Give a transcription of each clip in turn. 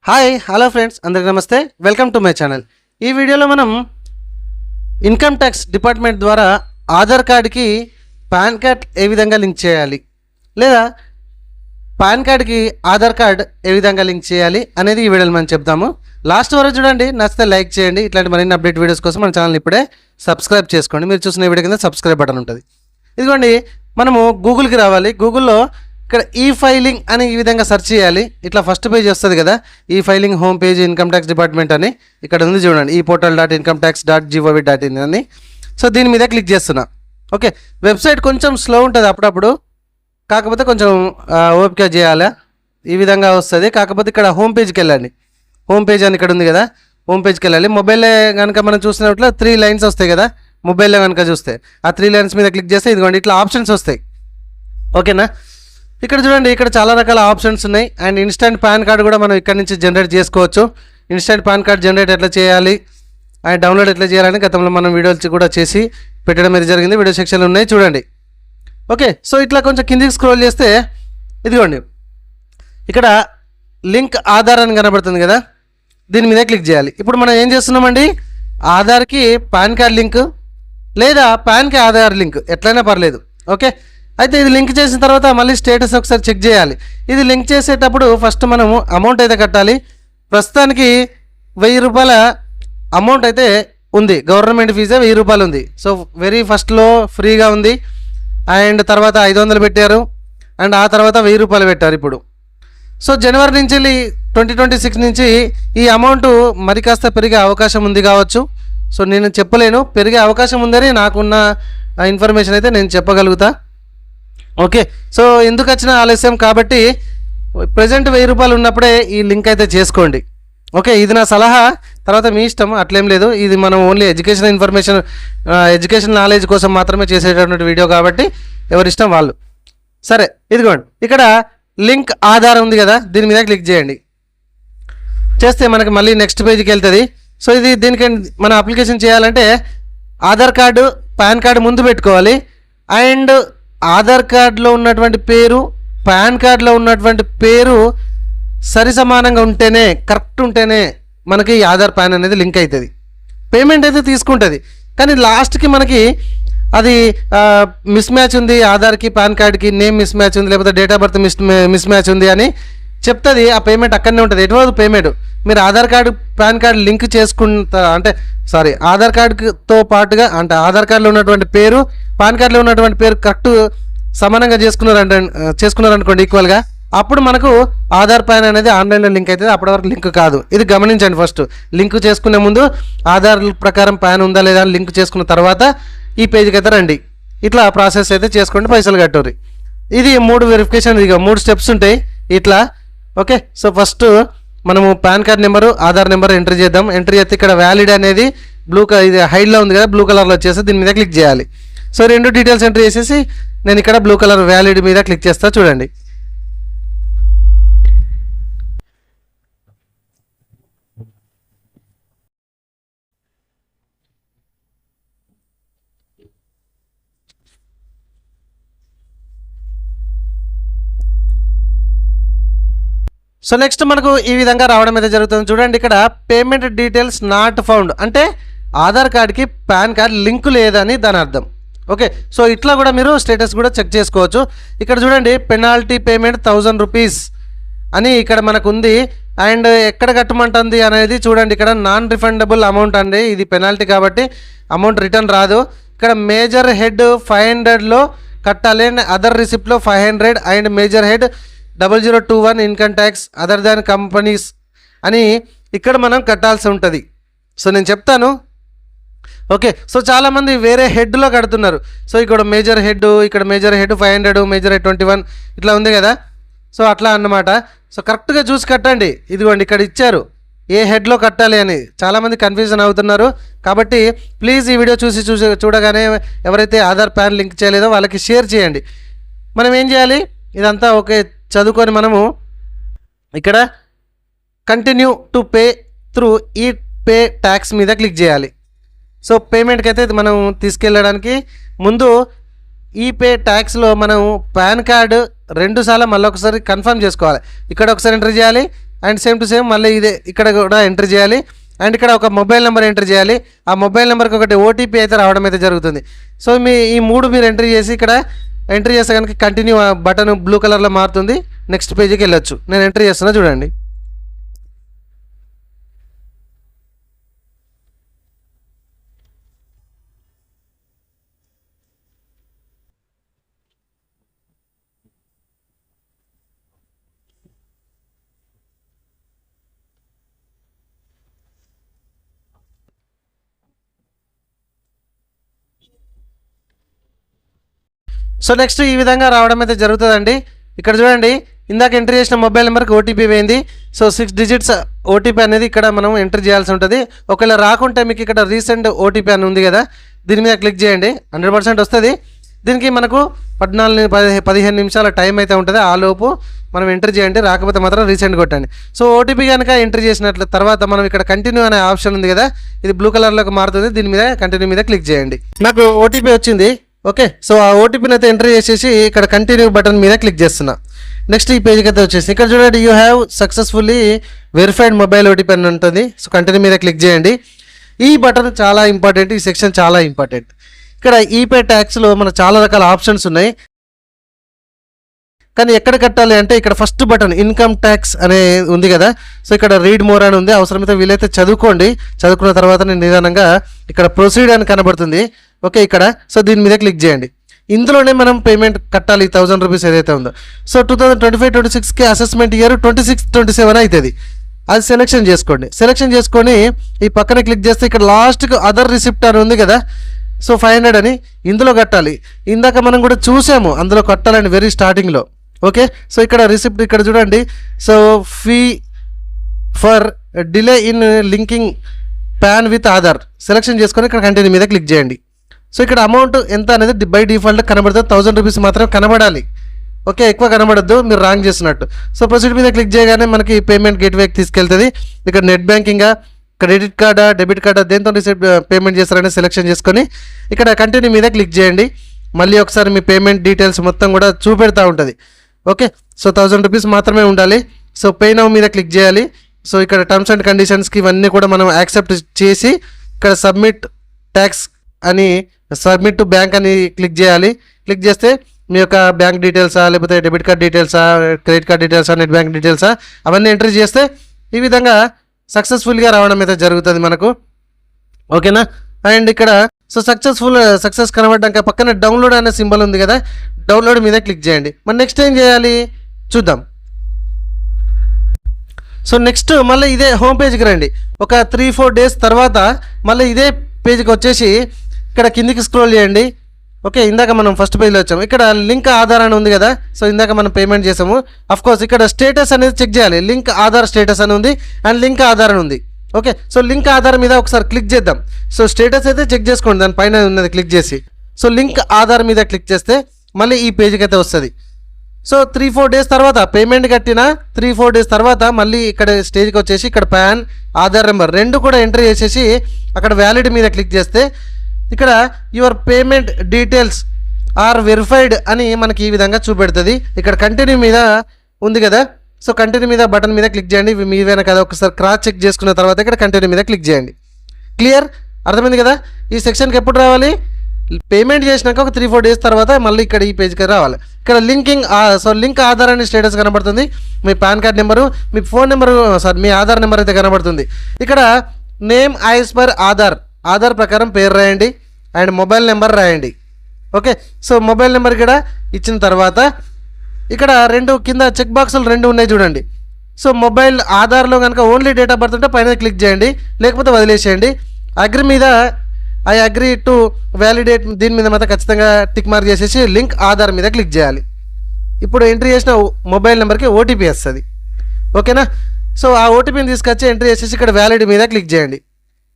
Hi hello friends, అందరికీ నమస్తే. Welcome to my channel. ఈ వీడియోలో మనం ఇన్కమ్ ట్యాక్స్ డిపార్ట్మెంట్ ద్వారా ఆధార్ కార్డ్కి పాన్ కార్డ్ ఏ విధంగా లింక్ చేయాలి, లేదా పాన్ కార్డ్కి ఆధార్ కార్డ్ ఏ విధంగా లింక్ చేయాలి అనేది ఈ వీడియోలో మనం చెప్తాము. లాస్ట్ వరకు చూడండి, నచ్చితే లైక్ చేయండి. ఇట్లాంటి మరిన్ని అప్డేట్ వీడియోస్ కోసం మన ఛానల్ ఇప్పుడే సబ్స్క్రైబ్ చేసుకోండి. మీరు చూసిన వీడియో కింద సబ్స్క్రైబ్ బటన్ ఉంటుంది. ఇదిగోండి, మనము గూగుల్కి రావాలి. గూగుల్లో ఇక్కడ ఈ ఫైలింగ్ అని ఈ విధంగా సెర్చ్ చేయాలి. ఇట్లా ఫస్ట్ పేజ్ వస్తుంది కదా, ఈ filing home page income tax department అని ఇక్కడ ఉంది చూడండి, ఈ portal.incometax.gov.in అని. సో దీని మీద క్లిక్ చేస్తున్నా. ఓకే, వెబ్సైట్ కొంచెం స్లో ఉంటుంది అప్పుడప్పుడు, కాకపోతే కొంచెం ఓపిక చేయాలి. ఈ విధంగా వస్తుంది. కాకపోతే ఇక్కడ హోమ్ పేజ్కి వెళ్ళండి. హోమ్ పేజ్ అని ఇక్కడ ఉంది కదా, హోమ్ పేజ్కి వెళ్ళాలి. మొబైల్లో కనుక మనం చూసినట్లు 3 లైన్స్ వస్తాయి కదా, మొబైల్లో కనుక చూస్తే ఆ 3 లైన్స్ మీద క్లిక్ చేస్తే ఇదిగోండి ఇట్లా ఆప్షన్స్ వస్తాయి. ఓకేనా, ఇక్కడ చూడండి, ఇక్కడ చాలా రకాల ఆప్షన్స్ ఉన్నాయి. అండ్ ఇన్స్టెంట్ పాన్ కార్డ్ కూడా మనం ఇక్కడ నుంచి జనరేట్ చేసుకోవచ్చు. ఇన్స్టెంట్ పాన్ కార్డ్ జనరేట్ ఎట్లా చేయాలి అండ్ డౌన్లోడ్ ఎట్లా చేయాలని గతంలో మనం వీడియోలు కూడా చేసి పెట్టడం అనేది జరిగింది. వీడియో సెక్షన్లు ఉన్నాయి చూడండి. ఓకే, సో ఇట్లా కొంచెం కిందికి స్క్రోల్ చేస్తే ఇదిగోండి ఇక్కడ లింక్ ఆధార్ అని కనబడుతుంది కదా, దీని మీద క్లిక్ చేయాలి. ఇప్పుడు మనం ఏం చేస్తున్నామండి, ఆధార్కి పాన్ కార్డ్ లింక్ లేదా పాన్కి ఆధార్ లింక్ ఎట్లయినా పర్లేదు. ఓకే, అయితే ఇది లింక్ చేసిన తర్వాత మళ్ళీ స్టేటస్ ఒకసారి చెక్ చేయాలి. ఇది లింక్ చేసేటప్పుడు ఫస్ట్ మనము అమౌంట్ అయితే కట్టాలి. ప్రస్తుతానికి 1000 రూపాయల అమౌంట్ అయితే ఉంది, గవర్నమెంట్ ఫీజే 1000 రూపాయలు ఉంది. సో వెరీ ఫస్ట్లో ఫ్రీగా ఉంది. అండ్ తర్వాత 500 పెట్టారు, అండ్ ఆ తర్వాత 1000 రూపాయలు పెట్టారు ఇప్పుడు. సో జనవరి నుంచి 2026 నుంచి ఈ అమౌంట్ మరి కాస్త పెరిగే అవకాశం ఉంది కావచ్చు. సో నేను చెప్పలేను, పెరిగే అవకాశం ఉందని నాకున్న ఇన్ఫర్మేషన్ అయితే నేను చెప్పగలుగుతా. ఓకే, సో ఎందుకు వచ్చిన ఆలస్యం కాబట్టి ప్రజెంట్ 1000 రూపాయలు ఉన్నప్పుడే ఈ లింక్ అయితే చేసుకోండి. ఓకే, ఇది నా సలహా, తర్వాత మీ ఇష్టం, అట్లేం లేదు. ఇది మనం only education information, education knowledge కోసం మాత్రమే చేసేటటువంటి వీడియో కాబట్టి ఎవరిష్టం వాళ్ళు. సరే, ఇదిగోండి ఇక్కడ లింక్ ఆధార్ ఉంది కదా, దీని మీద క్లిక్ చేయండి. చేస్తే మనకి మళ్ళీ నెక్స్ట్ పేజ్కి వెళ్తుంది. సో ఇది దీనికి మన అప్లికేషన్ చేయాలంటే ఆధార్ కార్డు పాన్ కార్డు ముందు పెట్టుకోవాలి. అండ్ ఆధార్ కార్డులో ఉన్నటువంటి పేరు పాన్ కార్డులో ఉన్నటువంటి పేరు సరి సమానంగా ఉంటేనే, కరెక్ట్ ఉంటేనే మనకి ఆధార్ పాన్ అనేది లింక్ అవుతుంది. పేమెంట్ అయితే తీసుకుంటుంది, కానీ లాస్ట్కి మనకి అది మిస్ మ్యాచ్ ఉంది, ఆధార్కి పాన్ కార్డ్కి నేమ్ మిస్ మ్యాచ్ ఉంది, లేకపోతే date of birth miss match ఉంది అని చెప్తుంది. ఆ పేమెంట్ అక్కడనే ఉంటుంది. ఎటువంటి పేమెంట్ మీరు Aadhaar card pan card link చేసుకుంటా అంటే ఆధార్ కార్డుతో పాటుగా అంటే ఆధార్ కార్డులో ఉన్నటువంటి పేరు పాన్ కార్డులో ఉన్నటువంటి పేరు కరెక్ట్ సమానంగా చేసుకున్నారనుకోండి ఈక్వల్గా, అప్పుడు మనకు ఆధార్ పాన్ అనేది ఆన్లైన్లో లింక్ అవుతుంది. అప్పటి వరకు లింక్ కాదు. ఇది గమనించండి. ఫస్ట్ లింక్ చేసుకునే ముందు ఆధార్ ప్రకారం పాన్ ఉందా లేదా అని లింక్ చేసుకున్న తర్వాత ఈ పేజ్కి అయితే రండి. ఇట్లా ప్రాసెస్ అయితే చేసుకోండి, పైసలు కట్టూరి. ఇది 3 వెరిఫికేషన్, ఇక 3 స్టెప్స్ ఉంటాయి ఇట్లా. ఓకే, సో ఫస్ట్ మనము pan card number Aadhaar number entry చేద్దాం. ఎంట్రీ చేస్తే ఇక్కడ వ్యాలిడ్ అనేది ఇది హైడ్లో ఉంది కదా, బ్లూ కలర్లో వచ్చేసి దీని మీద క్లిక్ చేయాలి. సో 2 డీటెయిల్స్ ఎంట్రీ చేసేసి నేను ఇక్కడ బ్లూ కలర్ వ్యాలిడ్ మీద క్లిక్ చేస్తా చూడండి. సో నెక్స్ట్ మనకు ఈ విధంగా రావడం అయితే జరుగుతుంది చూడండి. ఇక్కడ పేమెంట్ డీటెయిల్స్ నాట్ ఫౌండ్ అంటే ఆధార్ కార్డ్కి పాన్ కార్డ్ లింక్ లేదని దాని అర్థం. ఓకే, సో ఇట్లా కూడా మీరు స్టేటస్ కూడా చెక్ చేసుకోవచ్చు. ఇక్కడ చూడండి, పెనాల్టీ పేమెంట్ 1000 రూపీస్ అని ఇక్కడ మనకు ఉంది. అండ్ ఎక్కడ కట్టమంటుంది అనేది చూడండి, ఇక్కడ నాన్ రిఫండబుల్ అమౌంట్ అండి. ఇది పెనాల్టీ కాబట్టి అమౌంట్ రిటర్న్ రాదు. ఇక్కడ మేజర్ హెడ్ 500లో కట్టాలి, అదర్ రిసిప్ట్లో 500 and major head 0021 income tax other than companies అని ఇక్కడ మనం కట్టాల్సి ఉంటుంది. సో నేను చెప్తాను. ఓకే, సో చాలామంది వేరే హెడ్లో కడుతున్నారు. సో ఇక్కడ మేజర్ హెడ్ 500, మేజర్ హెడ్ 21 ఇట్లా ఉంది కదా. సో అట్లా అన్నమాట. సో కరెక్ట్గా చూసి కట్టండి. ఇదిగోండి ఇక్కడ ఇచ్చారు ఏ హెడ్లో కట్టాలి అని. చాలామంది కన్ఫ్యూజన్ అవుతున్నారు. కాబట్టి ప్లీజ్ ఈ వీడియో చూడగానే ఎవరైతే ఆధార్ పాన్ లింక్ చేయలేదో వాళ్ళకి షేర్ చేయండి. మనం ఏం చేయాలి, ఇదంతా ఓకే చదువుకొని మనము ఇక్కడ కంటిన్యూ టు పే త్రూ ఈ పే ట్యాక్స్ మీద క్లిక్ చేయాలి. సో పేమెంట్కి అయితే మనం తీసుకెళ్ళడానికి ముందు ఈ పే ట్యాక్స్లో మనం పాన్ కార్డు 2 సార్లు మళ్ళీ ఒకసారి కన్ఫర్మ్ చేసుకోవాలి. ఇక్కడ ఒకసారి ఎంటర్ చేయాలి, అండ్ సేమ్ టు సేమ్ మళ్ళీ ఇదే ఇక్కడ కూడా ఎంటర్ చేయాలి. అండ్ ఇక్కడ ఒక మొబైల్ నెంబర్ ఎంటర్ చేయాలి. ఆ మొబైల్ నెంబర్కి ఒకటి ఓటీపీ అయితే రావడం అయితే జరుగుతుంది. సో ఈ 3 మీరు ఎంట్రీ చేసి ఇక్కడ ఎంట్రీ చేస్తే కనుక కంటిన్యూ బటన్ బ్లూ కలర్లో మారుతుంది. నెక్స్ట్ పేజీకి వెళ్ళొచ్చు. నేను ఎంట్రీ చేస్తున్నా చూడండి. సో నెక్స్ట్ ఈ విధంగా రావడం అయితే జరుగుతుందండి. ఇక్కడ చూడండి, ఇందాక ఎంట్రీ చేసిన మొబైల్ నెంబర్కి ఓటీపీ పోయింది. సో 6 డిజిట్స్ ఓటీపీ అనేది ఇక్కడ మనం ఎంటర్ చేయాల్సి ఉంటుంది. ఒకవేళ రాకుంటే మీకు ఇక్కడ రీసెంట్ ఓటీపీ అని ఉంది కదా, దీని మీద క్లిక్ చేయండి. 100% వస్తుంది. దీనికి మనకు 14-15 నిమిషాల టైం అయితే ఉంటుంది. ఆ లోపు మనం ఎంటర్ చేయండి. రాకపోతే మాత్రం రీసెంట్ కొట్టండి. సో ఓటీపీ కనుక ఎంటర్ చేసినట్లు తర్వాత మనం ఇక్కడ కంటిన్యూ అనే ఆప్షన్ ఉంది కదా, ఇది బ్లూ కలర్లోకి మారుతుంది. దీని మీద కంటిన్యూ మీద క్లిక్ చేయండి. నాకు ఓటీపీ వచ్చింది. ఓకే, సో ఆ ఓటీపీని అయితే ఎంటర్ చేసేసి ఇక్కడ కంటిన్యూ బటన్ మీద క్లిక్ చేస్తున్నా. నెక్స్ట్ ఈ పేజ్కి అయితే వచ్చేసి ఇక్కడ చూడండి, you have successfully verified mobile OTP అని ఉంటుంది. సో కంటిన్యూ మీద క్లిక్ చేయండి. ఈ బటన్ చాలా ఇంపార్టెంట్. ఈ సెక్షన్ చాలా ఇంపార్టెంట్. ఇక్కడ ఈపే ట్యాక్స్లో మనకు చాలా రకాల ఆప్షన్స్ ఉన్నాయి. కానీ ఎక్కడ కట్టాలి అంటే ఇక్కడ ఫస్ట్ బటన్ ఇన్కమ్ ట్యాక్స్ అనే ఉంది కదా, సో ఇక్కడ రీడ్ మోర్ అని ఉంది. అవసరమైతే వీలైతే చదువుకోండి. చదువుకున్న తర్వాత నేను నిదానంగా ఇక్కడ ప్రొసీడ్ అని కనబడుతుంది. ఓకే, ఇక్కడ సో దీని మీద క్లిక్ చేయండి. ఇందులోనే మనం పేమెంట్ కట్టాలి 1000 రూపీస్ ఏదైతే ఉందో. సో 2025-26కి అసెస్మెంట్ ఇయర్ 26-27 అవుతుంది. అది సెలెక్షన్ చేసుకోండి. సెలెక్షన్ చేసుకొని ఈ పక్కన క్లిక్ చేస్తే ఇక్కడ లాస్ట్కి అదర్ రిసిప్ట్ అని ఉంది కదా, సో 500 అని ఇందులో కట్టాలి. ఇందాక మనం కూడా చూసాము అందులో కట్టాలని వెరీ స్టార్టింగ్లో. ఓకే, సో ఇక్కడ రిసిప్ట్ ఇక్కడ చూడండి. So fee for delay in linking pan with Aadhaar selection చేసుకొని ఇక్కడ కంటిన్యూ మీద క్లిక్ చేయండి. సో ఇక్కడ అమౌంట్ ఎంత అనేది బై డిఫాల్ట్ కనబడుతుంది. 1000 రూపీస్ మాత్రమే కనబడాలి. ఓకే, ఎక్కువ కనబడద్దు, మీరు రాంగ్ చేస్తున్నట్టు. సో ప్రొసీడ్ మీద క్లిక్ చేయగానే మనకి పేమెంట్ గేట్వేకి తీసుకెళ్తుంది. ఇక్కడ నెట్ బ్యాంకింగా, క్రెడిట్ కార్డా, డెబిట్ కార్డా, దేంతో రిసిప్ట్ పేమెంట్ చేస్తారని సెలెక్షన్ చేసుకొని ఇక్కడ కంటిన్యూ మీద క్లిక్ చేయండి. మళ్ళీ ఒకసారి మీ పేమెంట్ డీటెయిల్స్ మొత్తం కూడా చూపెడతా ఉంటుంది. ఓకే, సో 1000 రూపీస్ మాత్రమే ఉండాలి. సో పే నౌ మీద క్లిక్ చేయాలి. సో ఇక్కడ టర్మ్స్ అండ్ కండిషన్స్కి ఇవన్నీ కూడా మనం యాక్సెప్ట్ చేసి ఇక్కడ సబ్మిట్ ట్యాక్స్ అని, సబ్మిట్ టు బ్యాంక్ అని క్లిక్ చేయాలి. క్లిక్ చేస్తే మీ యొక్క బ్యాంక్ డీటెయిల్సా, లేకపోతే డెబిట్ కార్డ్ డీటెయిల్సా, క్రెడిట్ కార్డ్ డీటెయిల్సా, నెట్ బ్యాంక్ డీటెయిల్సా అవన్నీ ఎంట్రీ చేస్తే ఈ విధంగా సక్సెస్ఫుల్గా రావడం అయితే జరుగుతుంది మనకు. ఓకేనా, అండ్ ఇక్కడ సో సక్సెస్ కనబడ్డాక పక్కన డౌన్లోడ్ అనే సింబల్ ఉంది కదా, డౌన్లోడ్ మీద క్లిక్ చేయండి. మరి నెక్స్ట్ ఏం చేయాలి చూద్దాం. సో నెక్స్ట్ మళ్ళీ ఇదే హోమ్ పేజ్కి రండి. ఒక 3-4 డేస్ తర్వాత మళ్ళీ ఇదే పేజ్కి వచ్చేసి ఇక్కడ కిందికి స్క్రోల్ చేయండి. ఓకే, ఇందాక మనం ఫస్ట్ పేజ్లో వచ్చాము. ఇక్కడ లింక్ ఆధార్ అని ఉంది కదా, సో ఇందాక మనం పేమెంట్ చేసాము. అఫ్కోర్స్ ఇక్కడ స్టేటస్ అనేది చెక్ చేయాలి. లింక్ ఆధార్ స్టేటస్ అని ఉంది అండ్ లింక్ ఆధార్ అని ఉంది. ఓకే, సో లింక్ ఆధార్ మీద ఒకసారి క్లిక్ చేద్దాం. సో స్టేటస్ అయితే చెక్ చేసుకోండి, దానిపైన ఉన్నది క్లిక్ చేసి. సో లింక్ ఆధార్ మీద క్లిక్ చేస్తే మళ్ళీ ఈ పేజ్కి అయితే వస్తుంది. సో 3-4 డేస్ తర్వాత పేమెంట్ కట్టిన 3-4 డేస్ తర్వాత మళ్ళీ ఇక్కడ స్టేజ్కి వచ్చేసి ఇక్కడ పాన్, ఆధార్ నెంబర్ 2 కూడా ఎంటర్ చేసేసి అక్కడ వ్యాలిడ్ మీద క్లిక్ చేస్తే ఇక్కడ your payment details are verified అని మనకి ఈ విధంగా చూపెడుతుంది. ఇక్కడ కంటిన్యూ మీద ఉంది కదా, సో కంటిన్యూ మీద బటన్ మీద క్లిక్ చేయండి. మీవేనా కదా ఒకసారి క్రాస్ చెక్ చేసుకున్న తర్వాత ఇక్కడ కంటిన్యూ మీద క్లిక్ చేయండి. క్లియర్, అర్థమైంది కదా. ఈ సెక్షన్కి ఎప్పుడు రావాలి? పేమెంట్ చేసినాక ఒక 3-4 డేస్ తర్వాత మళ్ళీ ఇక్కడ ఈ పేజ్కి రావాలి. ఇక్కడ లింక్ ఆధార్ అనే స్టేటస్ కనబడుతుంది. మీ పాన్ కార్డ్ నెంబరు, మీ ఫోన్ నెంబరు, మీ ఆధార్ నెంబర్ అయితే కనబడుతుంది. ఇక్కడ నేమ్ యాజ్ పర్ ఆధార్ ప్రకారం పేరు రాయండి అండ్ మొబైల్ నెంబర్ రాయండి. ఓకే, సో మొబైల్ నెంబర్ ఇక్కడ ఇచ్చిన తర్వాత ఇక్కడ 2 కింద చెక్ బాక్సులు 2 ఉన్నాయి చూడండి. సో మొబైల్ ఆధార్లో కనుక ఓన్లీ డేట్ ఆఫ్ బర్త్ ఉంటే పైన క్లిక్ చేయండి, లేకపోతే వదిలేసేయండి. అగ్రి మీద ఐ అగ్రీ టు వ్యాలిడేట్ దీని మీద మాత్రం ఖచ్చితంగా టిక్ మార్క్ చేసేసి లింక్ ఆధార్ మీద క్లిక్ చేయాలి. ఇప్పుడు ఎంట్రీ చేసిన మొబైల్ నెంబర్కి ఓటీపీ వస్తుంది. ఓకేనా, సో ఆ ఓటీపీని తీసుకొచ్చి ఎంట్రీ చేసేసి ఇక్కడ వ్యాలిడ్ మీద క్లిక్ చేయండి.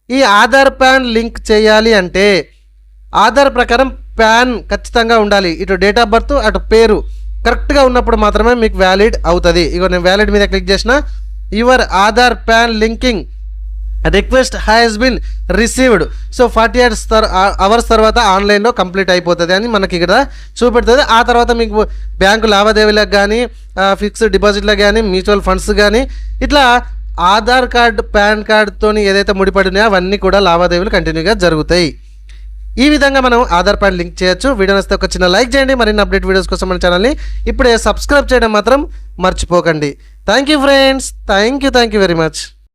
ఈ ఆధార్ పాన్ లింక్ చేయాలి అంటే ఆధార్ ప్రకారం పాన్ ఖచ్చితంగా ఉండాలి. ఇటు డేట్ ఆఫ్ బర్త్ అటు పేరు కరెక్ట్గా ఉన్నప్పుడు మాత్రమే మీకు వ్యాలిడ్ అవుతుంది. ఇగో నేను వ్యాలిడ్ మీద క్లిక్ చేసిన your Aadhaar pan linking request has been received. So 48 hours తర్వాత ఆన్లైన్లో కంప్లీట్ అయిపోతుంది అని మనకి ఇక్కడ చూపెడుతుంది. ఆ తర్వాత మీకు బ్యాంకు లావాదేవీలకు కానీ, ఫిక్స్డ్ డిపాజిట్లకు కానీ, మ్యూచువల్ ఫండ్స్ కానీ, ఇట్లా ఆధార్ కార్డ్ పాన్ కార్డ్తో ఏదైతే ముడిపడి ఉన్నాయో అవన్నీ కూడా లావాదేవీలు కంటిన్యూగా జరుగుతాయి. ఈ విధంగా మనం ఆధార్ కార్డ్ లింక్ చేయొచ్చు. వీడియో నచ్చితే ఒక చిన్న లైక్ చేయండి. మరిన్ని అప్డేట్ వీడియోస్ కోసం మన ఛానల్ని ఇప్పుడే సబ్స్క్రైబ్ చేయడం మాత్రం మర్చిపోకండి. Thank you friends, thank you very much.